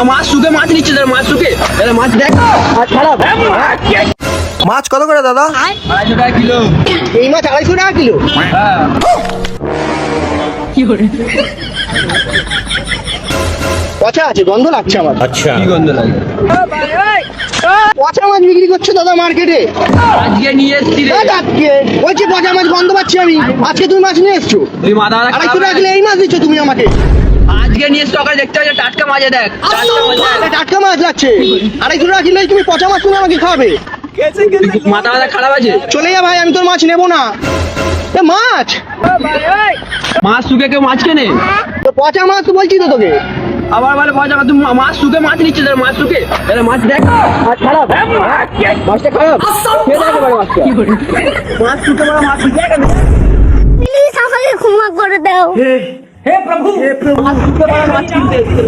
মাছ শুকে মাছ নিচ্ছে মাছ শুকে মাছ দেখ খারাপ। মাছ কত করে দাদা? 250 টাকা কিলো। এই মাছ 250 টাকা কিলো? হ্যাঁ। পচা আছে, গন্ধ লাগছে আমার। अच्छा কি গন্ধ লাগে? পচা মাছ বিক্রি করছো দাদা মার্কেটে? আজকে নিয়ে এসছি রে। আজকে বলছি পচা মাছ গন্ধ পাচ্ছি আমি। আজকে তুমি মাছ নিয়ে এসছো তুই মাথা 250 টাকা কিলো এই মাছ দিচ্ছ তুমি আমাকে? আজকে নিয়ে এসছি, সকালে দেখতে হবে টাটকা মাছ দেখ। টাটকা মাছ দেখ। টাটকা মাছ লাগছে 250 টাকা কিলো, তুমি পচা মাছ তুমি আমাকে খাবে? মাথা খারাপ আছে। চলে যা ভাই, আমি তোর মাছ নেবো না। এ মাছ মাছ শুকে কেউ মাছ কেনে? তো পচা মাছ তো বলছি তো তোকে। আবার বলে পয়সা তুই মাছ শুকে মাছ নিচ্ছে মাছ শুকে মাছ দেখ খারাপ। মাছটা খারাপ। খেয়ে দেখ এবারে মাছটা। মাছ শুকে বড় মাছ দেখ। প্লিজ আমাকে ক্ষমা করে দাও। মাছ শুকে বড় মাছ কিনতে এসেছে।